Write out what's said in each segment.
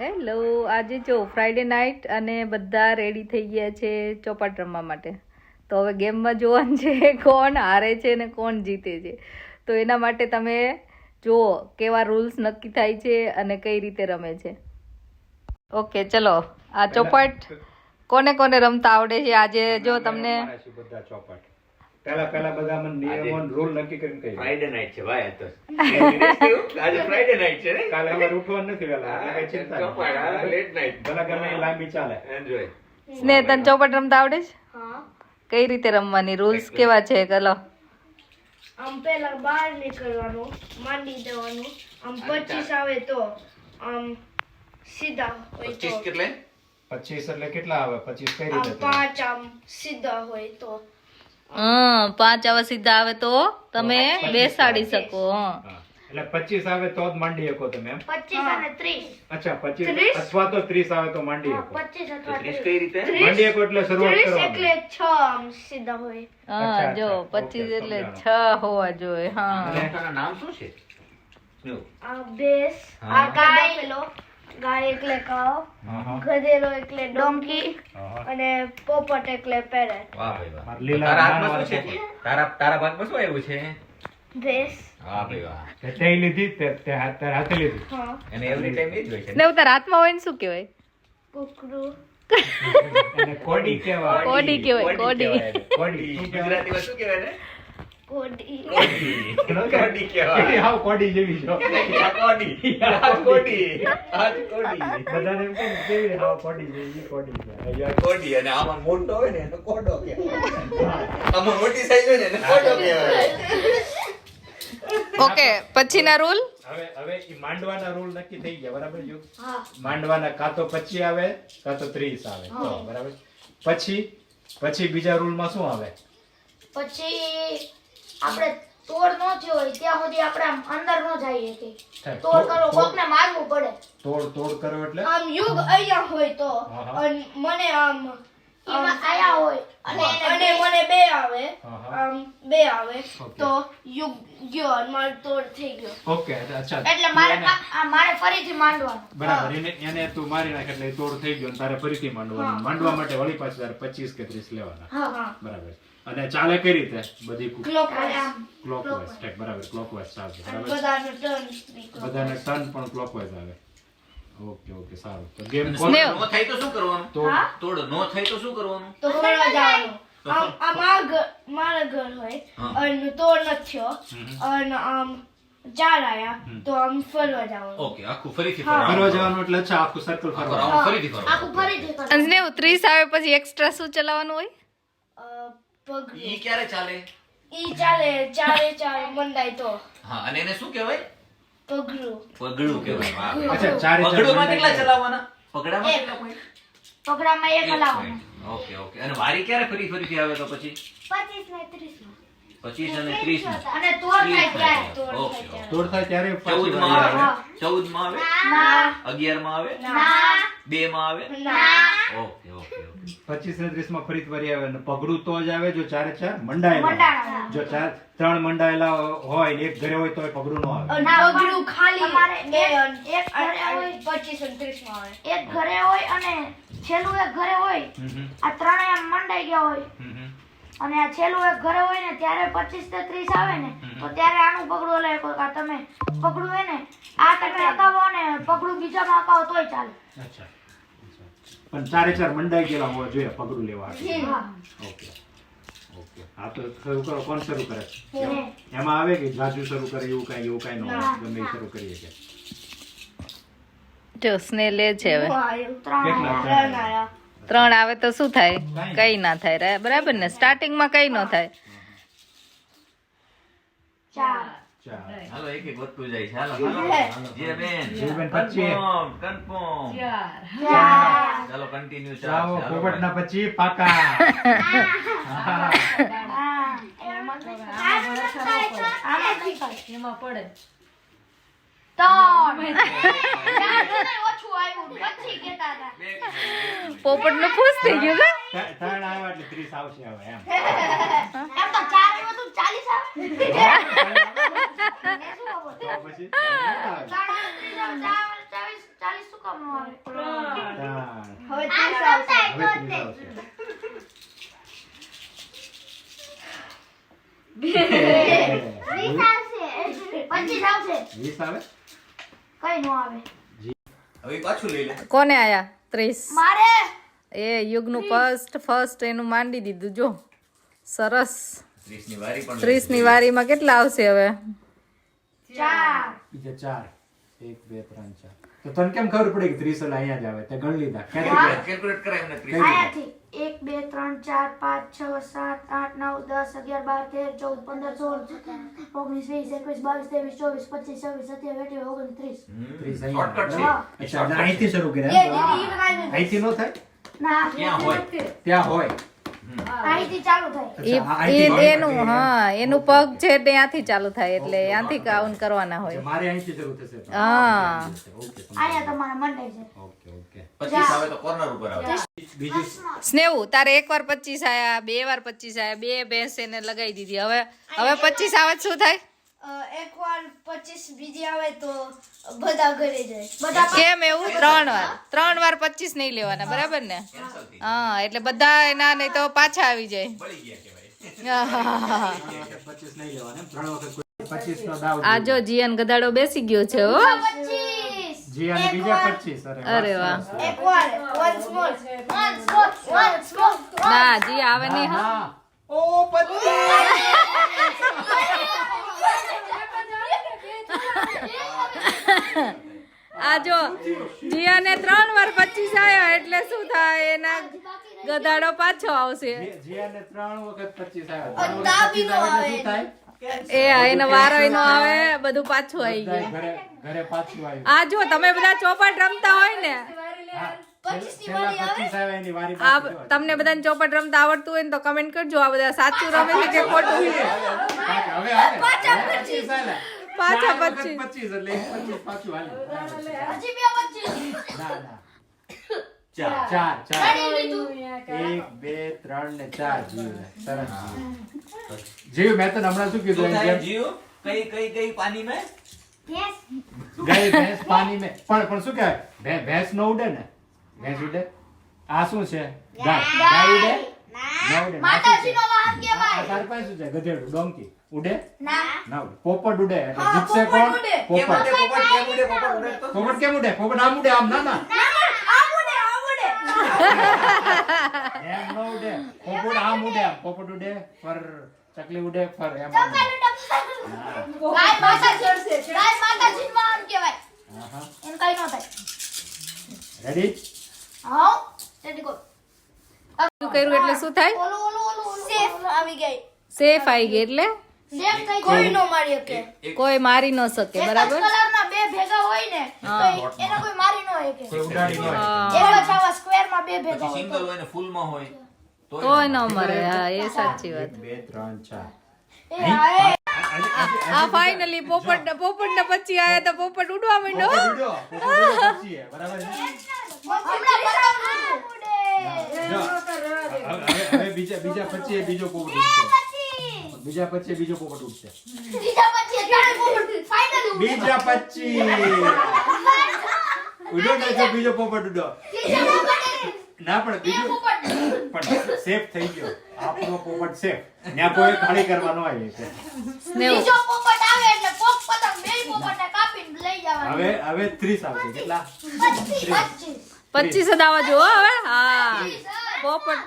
Hello, આજે જો Friday night અને બધા રેડી થઈ ગયા છે ચોપાટ રમવા માટે. તો હવે ગેમમાં જોવાનું છે કોણ હારે છે ને કોણ જીતે છે. તો એના માટે તમે જુઓ કેવા રૂલ્સ નક્કી થાય છે અને કઈ રીતે રમે છે. ઓકે ચલો, આ ચોપાટ કોને કોને રમતા આવડે છે આજે જો તમને બધા ચોપાટ પહેલા બધા મને નિયમો રૂલ નક્કી કરીને કહી. ફ્રાઈડે નાઈટ છે ભાઈ, આ તો આજે ફ્રાઈડે નાઈટ છે ને, કાલે હવે ઉઠવાનું નથી વેલા, એટલે કઈ ચિંતા નહીં. ચોપાટ લેટ નાઈટ ભલા ગમે એ લાંબી ચાલે. એન્જોય. સ્નેહ, તને ચોપાટ રમતા આવડે છે? કઈ રીતે રમવાની, રૂલ્સ કેવા છે? ચલો, આમ પેલા બહાર નીકળવાનું, માંડી દેવાનું, આમ 25 આવે તો આમ સીધા હોય તો 25 કેટલે 25 એટલે કેટલા આવે? 25 કઈ આમ રીતે? 5 આમ સીધા હોય તો 5 આવા સીધા આવે તો તમે બેસાડી શકો. હા, એટલે 25 આવે તો જ માંડી શકો તમે એમ? 25 અને 30. અચ્છા, 25 અથવા તો 30 આવે તો માંડી શકો. 25 તો અથવા 30 કઈ રીતે? માંડી શકો એટલે શરૂઆત 30 કરવાની. એટલે 6 આમ સીધા હોય. હા જો, 25 એટલે 6 હોવા જોઈએ. હા, તારા નામ શું છે? સ્નેહ. આ બેસ, હા. આ ગાય, પેલો ગાય એટલે કાવ, હા. ગધેડો એટલે ડોંકી હા. અને પોપટ એટલે પેરેટ. વાહ ભાઈ વાહ. લીલા તારા નાના હાથમાં શું છે? તારા ભાગમાં શું આવ્યું છે? ભેસ. વાહ ભાઈ વાહ. તે લીધી તે હાથે લીધી. હા. અને એવરી ટાઈમ એ જ હોય છે ને? ને ઉતાર હાથમાં હોય ને શું કહેવાય? કુકડું. એને કોડી કહેવાય. કોડી કહેવાય, કોડી. કહેવાય. કોડી શું કહેવાય? ગુજરાતીમાં શું કહેવાય ને? કોડી. કોડી કહેવાય. હાવ કોડી જેવી છો. આ કોડી. આ કોડી. આ કોડી. બધાને એમ કેમ કેવી હાવ કોડી જેવી, ઈ કોડી છે. અહીંયા કોડી અને આમાં મોટો હોય ને એને કોડો કહેવાય. આમાં મોટી સાઈઝ હોય ને એને કોડો કહેવાય. ઓકે, પછીના રૂલ. હવે ઈ માંડવાના રૂલ નક્કી થઈ ગયા, બરાબર જો? હા. માંડવાના કાં તો 25 આવે કાં તો 30 આવે. તો બરાબર. પછી બીજા રૂલમાં શું આવે? પછી આપણે તોડ નો થયો હોય ત્યાં સુધી આપણે આમ અંદર નો જઈએ કે તોડ કરો, કોકને મારવું પડે. તોડ કરો એટલે આમ યુગ અહીંયા હોય તો હા. અને મને આમ આયા હોય અને મને 2 આવે, હા. આમ 2 આવે Okay. તો યુગ ગયો અને મારો તોડ થઈ ગયો. ઓકે, અચ્છા. એટલે મારે ફરીથી માંડવાનું. બરાબર. એને તું મારી નાખ એટલે તોડ થઈ ગયો અને તારે ફરીથી માંડવાનું. માંડવા માટે વળી પાછું તારે 25 કે 30 લેવાના. હા હા. બરાબર. અને ચાલે કઈ રીતે? બધી ક્લોકવાઇઝ. Clockwise type. બરાબર, ક્લોકવાઇઝ ચાલશે. બરાબર. બધાનો ટર્ન. બધાને ટર્ન પણ ક્લોકવાઇઝ આવે. ઓકે, સારું. તો ગેમ સ્નેહ. નો થાય તો શું કરવાનું? હા? તોડ નો થાય તો શું કરવાનું? તો ફરવા જવાનું. આમ મારા ઘર હોય હા. અને તોડ નથી થયો અને આમ 4 આયા તો આમ ફરવા જવાનું. ઓકે, આખું ફરીથી હા. ફરવા જવાનું એટલે અચ્છા આખું સર્કલ આખું ફરવાનું. રાઉન્ડ ફરીથી ફરવાનું. આખું ફરીથી અને કરવાનું. સ્નેહ, 30 આવે પછી એક્સ્ટ્રા શું ચલાવવાનું હોય? પગલું. ઈ ક્યારે ચાલે? ઈ ચાલે 4 મંડાય તો હા, અને એને શું કહેવાય? પગલું. પગડું કહેવાય. વાહ. અચ્છા, ચારે ચાર પગડુંમાં કેટલા મંડાય. ચલાવવાના? પગડામાં એક. કેટલા point? પગડામાં 1 એક હલાવવાનું. point. ઓકે. અને વારી ક્યારે ફરીથી આવે તો પછી? 25 ને 30 25 અને 30 માં. અને તોડ થાય ત્યારે. તોડ ઓકે, થાય ત્યારે. તોડ થાય ત્યારે પાછી 14 માં વારી આવે. આવે. 14 માં આવે. ના 11 માં આવે. ના 2 માં આવે. ના. ઓકે. 25 ને 30 માં ફરીથી વારી આવે અને પગડું તો જ આવે જો ચારે ચાર મંડાયેલા હોય. મંડાણા. જો 3 મંડાયેલા હોય ને એક ઘરે હોય તો પગડું ન આવે. અને પગલું ખાલી તમારે એક ઘરે હોય 25 અને 30 માં આવે. એક ઘરે હોય અને છેલ્લું એક ઘરે હોય. આ ત્રણેય આમ મંડાઈ ગયા હોય અને આ છેલ્લું એક ઘરે હોય ને ત્યારે 25 થી 30 આવે ને તો ત્યારે આનું પગડું લે કોઈ આ તમે પગડું હે ને આ તમે અકાવો ને પગડું બીજામાં અકાવો તોય ચાલે. અચ્છા. પણ ચારે ચાર મંડાઈ ગયેલા હોવા જોઈએ પગડું લેવા. હા. ઓકે. હા, તો શરૂ કરો. કોણ શરૂ કરે? ને એમાં આવે કે જાજુ શરૂ કરે એવું કઈ ન હોય. ગમે એ શરૂ કરીએ કે જો સ્નેહ લે છે હવે. કેટલા? 3 આયા. 3 આવે તો શું થાય? કઈ ના થાય. બરાબર ને? સ્ટાર્ટિંગમાં કઈ ન થાય. 4 ચાર. હાલો, એક વધતું જાય છે. હાલો. જીયાબેન. જીયાબેન, 25. કન્ફર્મ. ચાલો, કન્ટિન્યુ ચાલો, ચાલો. પોપટના 25 પાકા. હા. પોપટ નું ખુશ થઈ ગયું કે? ત્રણ આવ્યા એટલે 30 આવશે હવે એમ. એમ તો 4 આવ્યું તો 40 આવે. તો પછી 20 આવશે 25 આવશે 20 આવે કઈ નો આવે હવે પાછું લઈ લે. કોને આયા 30? મારે એ યુગનું ફર્સ્ટ એનું માંડી દીધું જો સરસ 30 ની વારી પણ 30 ની વારીમાં કેટલા આવશે હવે? 4 બીજા 4 1 2 3 4 તો તને કેમ ખબર પડી કે 30 ઓલા અહીંયા જ આવે તે ગણ લીધા ક્યાંથી કેલ્ક્યુલેટ કરાય એમને 30. આયાથી 1 2 3 4 5 6 7 8 9 10 11 12 13 14 15 16 19 20 21 22 23 24 25 26 27 28 29 30 30 શોર્ટકટ અહીંયા છે. અચ્છા એટલે અહીંથી શરૂ એ કર્યા દીદી બનાવી અહીંથી નો થાય ના ક્યાં હોય? ત્યાં હોય અહીંથી ચાલુ થાય અચ્છા, અહીંથી હોય. એનું હા એનું પગ છે તે ત્યાંથી ચાલુ થાય એટલે ત્યાંથી કાઉન્ટ કરવાના હોય. મારે અહીંથી શરૂ થશે તો. હા. ઓકે આયા તમારા મંડે છે ઓકે ઓકે 25 આવે તો કોર્નર ઉપર આવે. બીજું સ્નેહુ તારે એકવાર 25 આયા, બે વાર 25 આયા, બે ભેંસ એને લગાવી દીધી. હવે 25 આવે તો શું થાય? એકવાર 25 બીજી આવે તો બધા ઘરે જાય. બધા કેમ એવું? 3 વાર 25 નહીં લેવાના બરાબર ને? કેન્સલ થઈ હા એટલે બધા એના નહીં તો પાછા આવી જાય. બળી ગયા કહેવાય. 25 નહીં લેવાના એમ? 3 વખત કોઈ 25 નો દાવ આ જો જીયાન ગધાડો બેસી ગયો છે હો. 25 જી અને બીજા 25 અરે વાહ. એકવાર once more. once more ના જી આવે નહીં હા. હા ઓ 25 આ જો જીયાને 3 વાર 25 આયા એટલે શું થાય? એના ગધાડો પાછો આવશે. જી અને 3 વખત 25 આવ્યા 3 દાબી વખત 25 નો આવે આવે. એટલે શું થાય? એનો વારો નો આવે બધું પાછું આવી ગયું. ઘરે ઘરે પાછું આવ્યું આ જો તમે બધા ચોપાટ રમતા હોય ને હા, છેલ્લા 25 આવે એની વારી આ પાછી જવા. તમને બધાને ચોપાટ રમતા આવડતું હોય ને તો કમેન્ટ કરજો. આ બધા સાચું રમે છે કે ખોટું? હવે હાલે. 25 હાલે. પાછા 4 વખત 25. 25 એટલે 25 પાછું હાલે. હજી બે 25 ના ના ચાર. 4 ગાડી લીધું 1 2 3 ને 4 જીવ સરસ જીવ મેં તો હમણાં શું કીધું શું એમ થાય જેમ જીવ? કઈ પાણી में? yes ગઈ ભેંસ પાણી મેં પણ શું કહેવાય ભેંસ નો ઉડે ને ભેંસ ઉડે આ શું છે ગાય ઉડે ના ઉડે માતાજીનો વાહન આ કહેવાય તાર પાસે શું છે ગધેડું ડોંકી ઉડે ના ના ઉડે પોપટ ઉડે એટલે હા, જીતશે પોપટ કોણ ઉડે. કેમ પોપટ ઉડે પોપટ? કેમ ઉડે પોપટ? ઉડે તો પોપટ કેમ ઉડે પોપટ આમ ઉડે આમ ના ના આવડે એમ નો ઉડે પોપટ આમ ઉડે આમ પોપટ ઉડે પર ચકલી ઉડે પર એમ આમ ઉડે. ગાય માતાજીનો વાહન કહેવાય આહા. એમ કઈ ન થાય રેડી હા રેડી ગો શું કર્યું એટલે શું થાય? ઓલું સેફ આવી ગઈ. સેફ આવી ગઈ એટલે સેફ થઈ કોઈ ગયું નો મારી શકે. કોઈ મારી ન શકે એક જ બરાબર. કલરના બે ભેગા હોય ને તો હા. એને કોઈ મારી ન શકે કોઈ ઉડાડી નો હા. એવા જ આવા સ્ક્વેરમાં બે ભેગા પછી હોય સિંગલ હોય ને ફૂલ માં હોય તોય ન મરે. હા એ સાચી વાત. 2 3 4 એ હા આ ફાઇનલી પોપટ ને 25 આયા તો પોપટ ઉડવા માંડ્યો. બરાબર છે? જો, હવે બીજા 25 બીજો પોપટ ઉડશે બીજા 25 બીજો પોપટ ઉડશે બીજા પછી ત્રણ ફાઇનલી બીજા 25 ઉડો ને તો બીજો પોપટ ઉડો ના પણ બીજું પણ સેફ થઈ ગયો આપણો પોપટ સેફ ત્યાં કોઈ ખાલી કરવાનો આવી છે સ્નેહુ બીજો પોપટ આવે એટલે પોપ પતંગ બે પોપટને કાપીને લઈ જવાનું હવે 30 આવશે કેટલા 25 25 જ આવવા જો હવે. હા પોપટ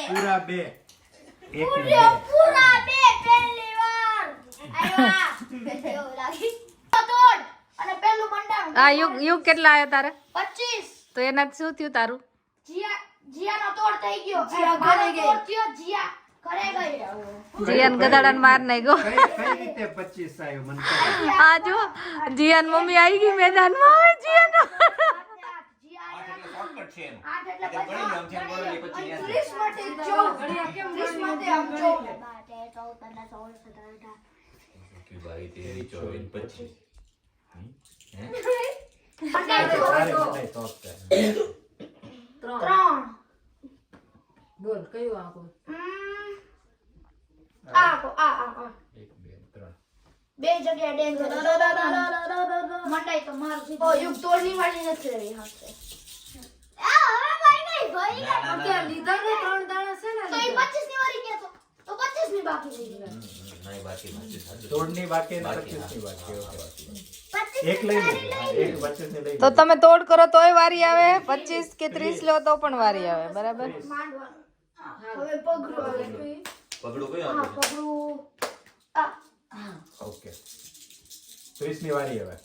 પૂરા 2 એક પૂરા બે પહેલી વાર આયા એવું લાગી તોડ અને પેલું મંડાણું આ યુગ કેટલા આયા તારે? 25 તો એનાથી શું થયું તારું? જીયાનો તોડ થઈ ગયો જીયા મારો ઘરે ગઈ. તોડ થયો જીયા ઘરે ગઈ જીયાન ગધાડાને માર નહીં ગયો. કઈ રીતે 25 આવ્યો મને કહો. આ જો જીયાન મમ્મી આવી ગઈ મેદાનમાં. હવે જીયાન શોર્ટકટ છે એનું. આઠ એટલે એટલે ગણી લો, આમ જેમ ગણો એ પછી યાદ રહે. 30 માટે 14. 30 માટે આમ 14. બાઈ, તેરી, ચોવીસ, 25. અરે મને તો ત્રણ બોલ કયું આખું? આ 1 2 3 બે જગ્યાએ ડેન્જર મંડાઈ તો મારું સીધું. ઓ યુગ તોડની વાળી નથી રહી હાથે. આ હવે ભાઈ નહીં ભાઈ ના, ના, ના, ના. લીધા ને 3 દાણા છે ને તો એ 25 ની વારી કેતો તો 25 બાકી રહી ગઈ. નહીં બાકી સાચું. 16 ની બાકી અને બાકી, 25 ની બાકી. ઓકે. 25 એક લઈ લેજો. હા, એક 25 ની લઈ તો લેજો. તમે તોડ કરો તોય વારી આવે 25 કે 30 લો તો પણ વારી આવે બરાબર માંડવાનું. હવે પગલું આવે. પગડું કયું હા, આપે છે? પગલું. આ. ઓકે. 30 ની વારી હવે.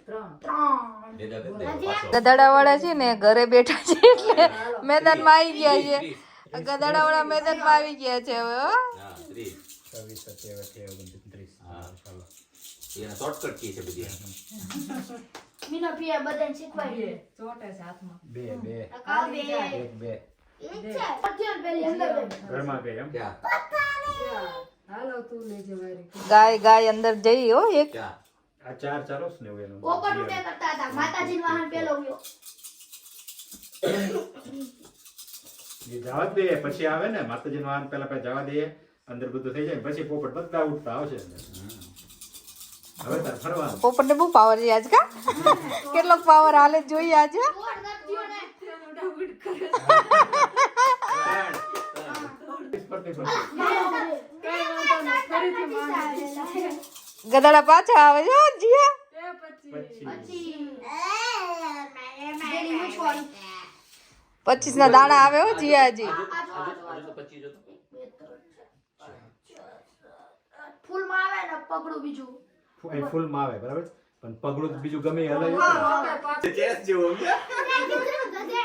ત્રણ. ભેગા કરી દે, હજી પાછો. ગધાડાવાળા છે ને ઘરે બેઠા છે એટલે મેદાનમાં આવી ગયા છે ગધાડાવાળા મેદાનમાં આવી ગયા છે હવે હો. હા, 30. 26 27 29 હા. ચાલો. એને શોર્ટકટ કી છે બધી. મીના પિયા બધાને શીખવાડી દે. બે બે આ બે. એક બે ઈ જ છે. અત્યારે પેલી અંદર બે. ઘરમાં ગઈ એમ. ક્યાં? ગાય અંદર જઈ હો એક ક્યાં? આ 4 ચાલો ને એવું એનું. પોપટ ઉડે કરતા હતા. માતાજીનો વાહન પેલો ગયો. એ જવા દે પછી આવે ને માતાજીનો વાહન પહેલા જવા દે અંદર બધું થઈ જાય પછી પોપટ બધા ઉઠતા આવશે અંદર. હવે તાર ફરવાનું. પોપટને બહુ પાવર છે આજ કા કેટલો પાવર હાલે જોઈએ આજે દોડ નથી થયો ને. ફરતી ફરતી. ગધાડા પાછા આવે છે હો, જીયા 25 ના દાણા આવે હો જીયાજી હજુ તો 25 જોતો. ફૂલમાં આવે ને પગડું બીજું. અહીં ફૂલમાં આવે બરાબર પણ પગડું તો બીજું ગમે એ હલાય ને. ચેસ જેવો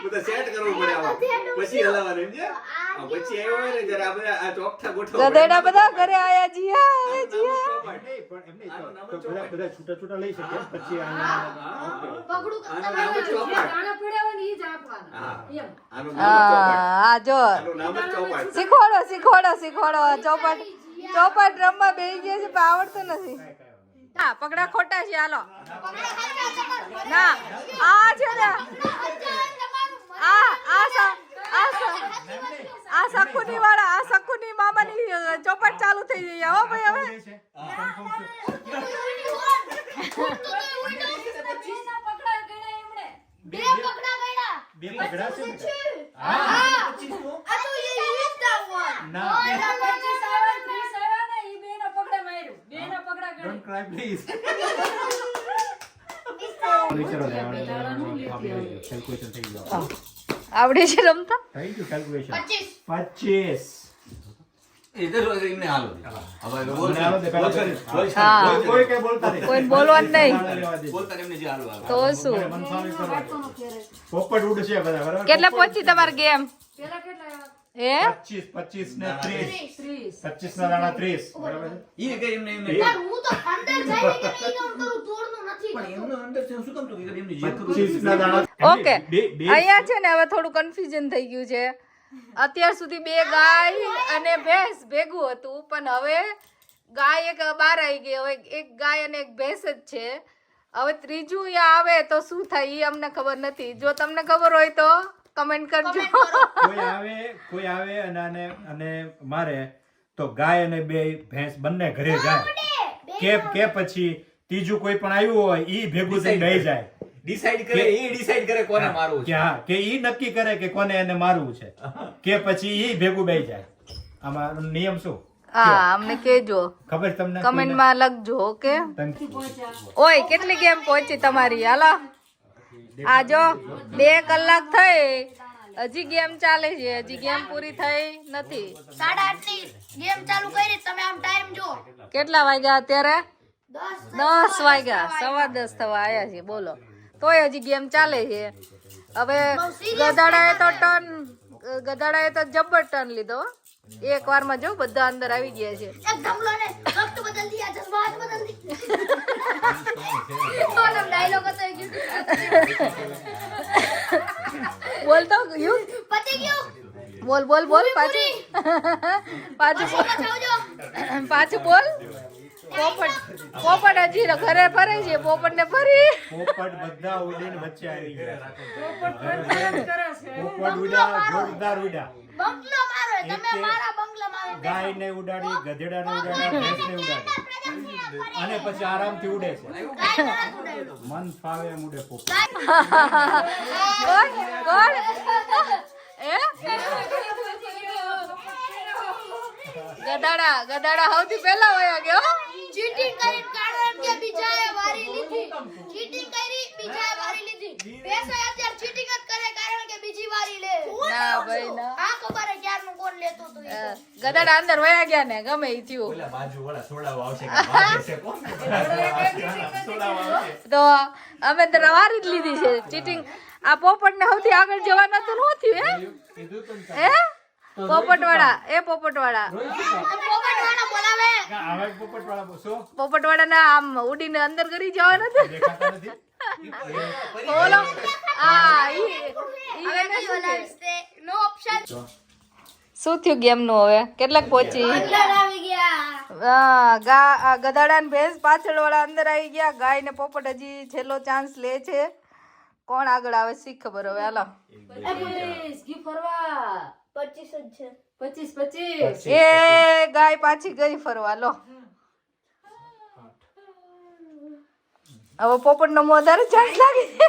બધા સેટ કરવું પડે આમાં. પછી હલાવવાનું એમ છે. પછી આવ્યો હોય ને જ્યારે આપણે આ ચોકઠા ગોઠવવા પડે. ગધેડા બધા ઘરે આયા જીયા હવે આનું જીયા નામ જ ચોપાટ. નહીં, પણ એમ નહીં, આનું નામ જ તો બધા ચોપાટ. બધા છૂટા છૂટા લઈ શકે પછી અહીંયા પગડું આનું નામ જ ચોપાટ. હા. આનું નામ જ ચોપાટ. આ જો આનું નામ જ ચોપાટ. શીખવાડો ચોપાટ રમવા બેસી ગયા છે પણ આવડતું નથી ના પગડા ખોટા છે હાલો ના આ છે ને આ સખુની મામાની ચોપાટ ચાલુ થઈ ગઈ હો ભાઈ હવે બે પગડા ગયડા. બે પગડા છે ને? આ તો એ is the one. ના ડોન્ટ ક્રાય પ્લીઝ વિચારો લે કેલ્ક્યુલેશન થઈ ગયો આવડે છે રમતા થઈ ગયું કેલ્ક્યુલેશન 25. 25 ઇધર એમને હાલો દે. હવે બોલ મને હાલો દે, પહેલા બોલ. હા. કોઈ કઈ બોલતા નહીં કોઈ બોલવાનું નહીં બોલતા એમને જે હાલો હાલો. તો શું મન સ્વામી કરવાનું. પોપટ ઉડશે બધા બરાબર કેટલે પહોંચી તમારી ગેમ એ 25 ને 30 25 ના દાણા 30 બરાબર છે? ઈ કે એમને એમને એ- પણ હું તો અંદર જઈને કે નહીં કામ કરું તોડનું નથી પણ કરતો. એમનો અંદર છે શું કામ તો કે એમને જે કરવું 25 ના દાણા ઓકે બે- બે- અહીંયા છે ને હવે થોડું કન્ફ્યુઝન થઈ ગયું છે અત્યાર સુધી બે ગાય અને ભેંસ ભેગું હતું પણ હવે ગાય એક બહાર આવી ગઈ હવે એક ગાય અને એક ભેંસ જ છે હવે ત્રીજું અહીંયા આવે તો શું થાય એ અમને ખબર નથી જો તમને ખબર હોય તો કમેન્ટ કરજો કોઈ આવે અને મારે તો ગાય અને બે ભેંસ બંને ઘરે જાય કે પછી ત્રીજું કોઈ પણ આવ્યું હોય ઈ ભેગું થઈને બેહી જાય ડિસાઈડ કરે એ ડિસાઈડ કરે કોને મારવું કે છે. હા કે ઈ નક્કી કરે કે કોને એને મારવું છે કે પછી ઈ ભેગું બેહી જાય આમાં નિયમ શું હા અમને કહેજો ખબર છે તમને કમેન્ટમાં લખજો ઓકે ઓય કેટલી ગેમ પહોંચી તમારી હાલો આ જો 2 કલાક થઈ હજી ગેમ ચાલે છે હજી ગેમ પૂરી થઈ નથી 8:30 ની ગેમ ચાલુ કરી તમે આમ ટાઈમ જો કેટલા વાગ્યા અત્યારે 10 10 વાગ્યા 10:15 થવા આવ્યા છે બોલો તોય હજી ગેમ ચાલે છે હવે ગધાડાએ તો જબ્બર ટર્ન લીધો એક વારમાં જો બધા અંદર આવી ગયા છે એક ધમલો ને વક્ત બદલ દિયા જज्बात બદલ દી ઓનો ડાયલોગ હતો એક બોલતો યુ પતી ગયો બોલ પાછું બચાવજો પાછું બોલ પોપટ હજી ઘરે ફરે છે પોપટ ને ફરી પોપટ બધા ઉડીને વચ્ચે આવી ગયા પોપટ ઉડ્યા જોરદાર ઉડ્યા બંગલો મારો તમે મારા બંગલા મારો ગાય ને ઉડાડી ગધેડા ને ઉડાડી ભેંસ ને ઉડાડી અને પછી આરામથી ઉડે છે મન ફાવે એમ ઉડે પોપટ કોણ એ ગધાડા સૌથી પહેલા વયા ગયો. ચીટિંગ કરી કારણ કે બીજાએ વારી લીધી. ચીટિંગ કરી બીજાએ વારી લીધી. પૈસા અત્યારે ચીટિંગ જ કરે કારણ કે બીજી વારી લે. ના ભાઈ ના. આ ખબર હે ક્યારનું કોણ લેતું હતું ઈ. ગધાડા અંદર વયા ગયા ને ગમે ઈ થયું. ઓલા બાજુવાળા સોડાવા આવશે કે વાગે છે કોણ સોડાવા આવશે. તો અમે તો વારી જ લીધી છે ચીટિંગ. આ પોપટ ને સૌથી આગળ જવાના તો નો થયું કીધું તું ને હે પોપટવાળા પોપટવાળા પોપટવાળો બોલાવે. હવે પોપટવાળા બોસો પોપટવાળા આમ ઉડીને અંદર કરી જવાના હતા. દેખાતા નથી. ઓલો આ હવે કઈ બોલાવીશ તે નો ઓપ્શન. શું થયું ગેમ નું હવે કેટલાક પહોંચી અંદર આવી ગયા. ગધાડા ને ભેંસ પાછળ વાળા અંદર આવી ગયા. ગાય ને પોપટ હજી છેલ્લો ચાન્સ લે છે. કોણ આગળ આવે શી ખબર હવે. હાલો 25 જ છે. એ ગાય પાછી ગઈ ફરવા. લો હવે પોપટ નો વધારે ચાન્સ લાગે છે.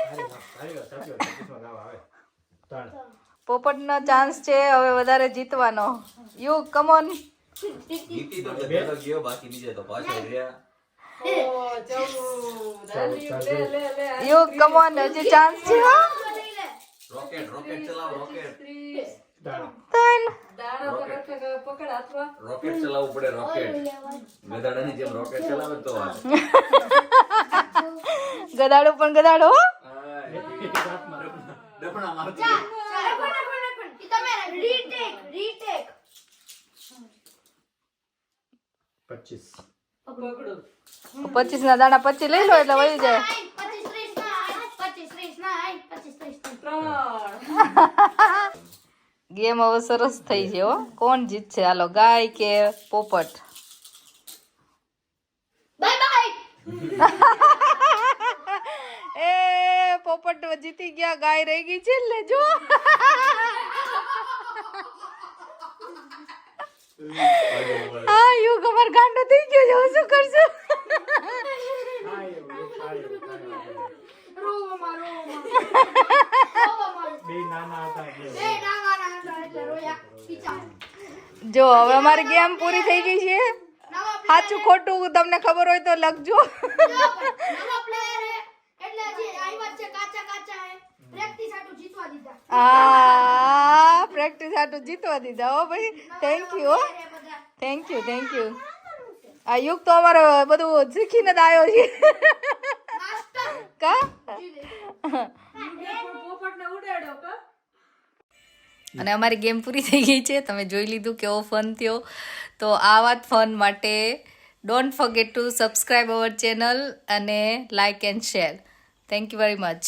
પોપટ નો ચાન્સ છે હવે વધારે જીતવાનો. You come on. જીતી તો ગધેડો ગયો બાકી બીજે તો પાછળ રહ્યા. યુ કમ ઓન હજી ચાન્સ છે. હો રોકેટ ચલાવો રોકેટ ત્રણ રોકેટ ચલાવવું પડે રોકેટ ગધાડાની જેમ રોકેટ ચલાવે તો હાલે. ગધાડો પણ ગધાડો. હો ડફણા મારતી ઈ તમે રીટેક 25 ના દાણા 25 લઈ લો એટલે વહી જાય. 25 ના 25 ગેમ હવે સરસ થઈ છે. હો કોણ જીતશે હાલો ગાય કે પોપટ. Bye bye. એ પોપટ જીતી ગયા. ગાય રહી ગઈ છે લેજો. હા યુ ખબર ગાંડો થઈ ગયો છે. હું શું કરશું. બે નાના હતા એટલે. જો હવે અમારી ગેમ પૂરી થઈ ગઈ છે. સાચું ખોટું તમને ખબર હોય તો લખજો. નવો પ્લેયર હે એટલે જે આવ્યા છે કાચા હે પ્રેક્ટિસ આટું જીતવા દીધા. આ પ્રેક્ટિસ આટું જીતવા દીધા. હો ભાઈ થેન્ક યુ. Thank you. આ યુગ તો અમારે બધું શીખીને જ આવ્યો છે. કા અને અમારી ગેમ પૂરી થઈ ગઈ છે. તમે જોઈ લીધું કેવો ફન થયો. તો આવા જ ફન માટે don't forget to subscribe our channel અને like and share. Thank you very much.